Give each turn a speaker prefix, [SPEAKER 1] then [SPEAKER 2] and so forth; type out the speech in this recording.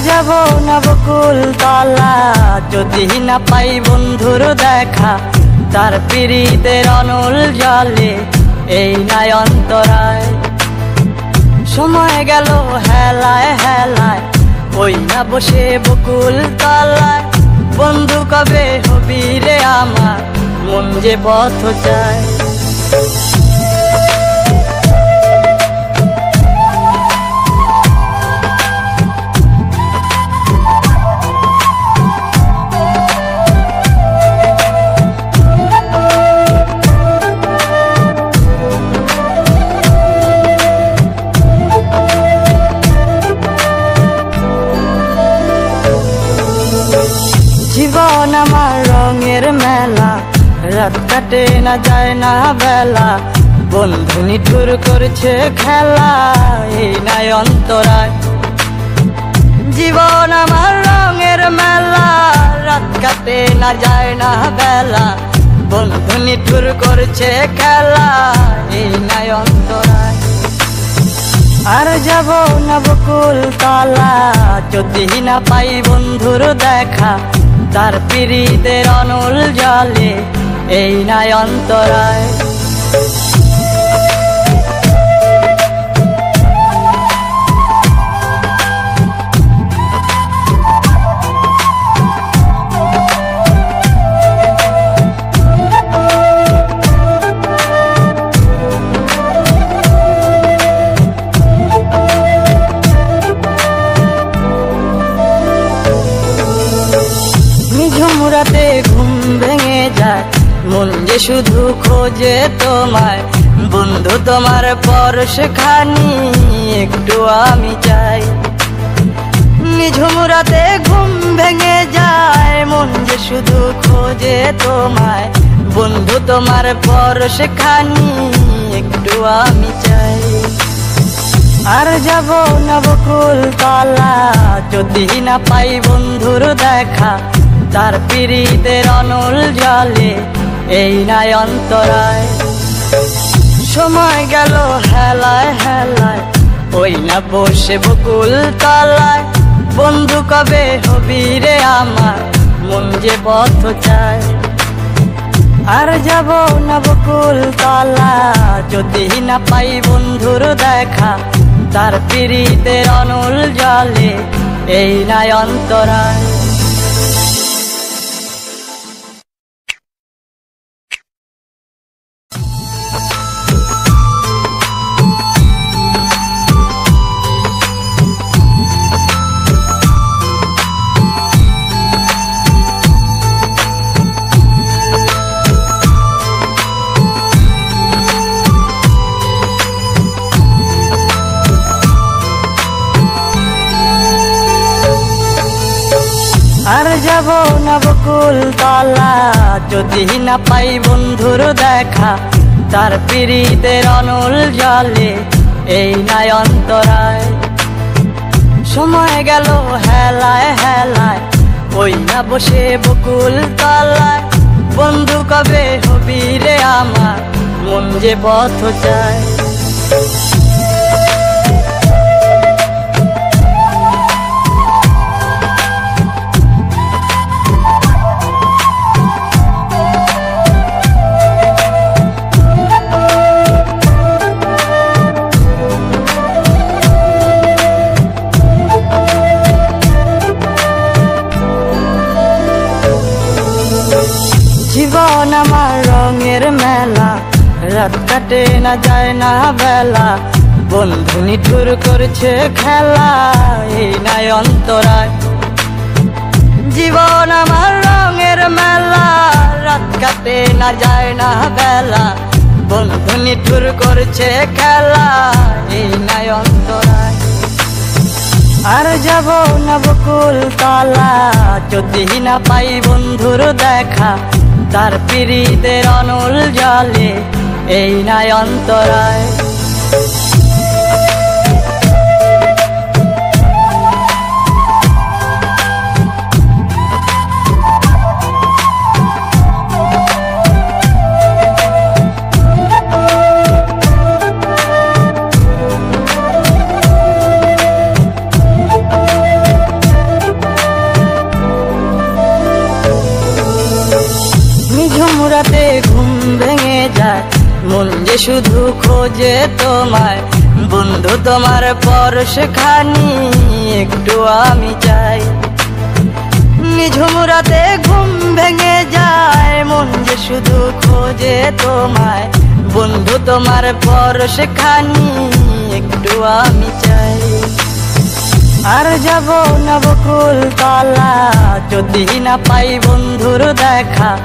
[SPEAKER 1] যাব না বকুল তলা যদি না পাই বন্ধুর দেখা, তার পিরিতের অনল জলে এই নাই অন্তরায়। সময় গেল হেলায় হেলায়, ওই না বসে বকুল তলায়। বন্ধু কবে হবি রে আমার, মন যে পথ চায়। জীবন আমার রঙের মেলা, রাত কাটে না যায় না বেলা। বন্ধু নিঠুর করছে খেলা, এই নাই অন্তরায়। জীবন আমার রঙের মেলা, রাত কাটে না যায় না বেলা। বন্ধু নিঠুর করছে খেলা, এই নাই অন্তরায়। আর যাব না বকুল তলা যদি না পাই বন্ধুর দেখা, তার পিরিতের অনল জলে এই নাই অন্তরায়। ঝুমরাতে ঘুম ভেঙে যায়, মন যে শুধু খোঁজে তোমায়। বন্ধু তোমার পরশখানি একটু আমি চাই। নিঝুমরাতে ঘুম ভেঙে যায়, মন যে শুধু খোঁজে তোমায়। বন্ধু তোমার পরশখানি একটু আমি চাই। আর যাব না বকুল তলা যদি না পাই বন্ধুর দেখা, তার পিরিতের অনল জলে এই নাই অন্তরায়। সময় গেল হেলায় হেলায়, ওই না বসে বকুল তলায়। বন্ধু কবে হবি রে আমার, মন যে পথ চায়। আর যাব না বকুল তলা যদি না পাই বন্ধুর দেখা, তার পিরিতের অনল জলে এই নাই অন্তরায়। আর যাব না বকুল তলা যদি না পাই বন্ধুর দেখা, তার পিরিতের অনল জলে এই নাই অন্তরায়। সময় গেল হেলায় হেলায়, ওই না বসে বকুল তলায়। বন্ধু কবে হবি রে আমার, মন যে পথ চায়। জীবন আমার রঙের মেলা, রাত কাটে না যায় না বেলা। বন্ধু নিঠুর করছে খেলা, এই নাই অন্তরায়। জীবন আমার রঙের মেলা, রাত কাটে না যায় না বেলা। বন্ধু নিঠুর করছে খেলা, এই নাই অন্তরায়। আর যাব না বকুল তলা যদি না পাই বন্ধুর দেখা, তার পিরিতের অনল জলে এই নাই অন্তরায়। নিঝুম রাতে ঘুম ভেঙে যায়, মন যে শুধু খোঁজে তোমায়। বন্ধু তোমার পরশখানি একটু আমি চাই। নিঝুম রাতে ঘুম ভেঙে যায়, মন যে শুধু খোঁজে তোমায়। বন্ধু তোমার পরশখানি একটু আমি চাই। আর যাব না বকুল তলা, যদি না পাই বন্ধুর দেখা।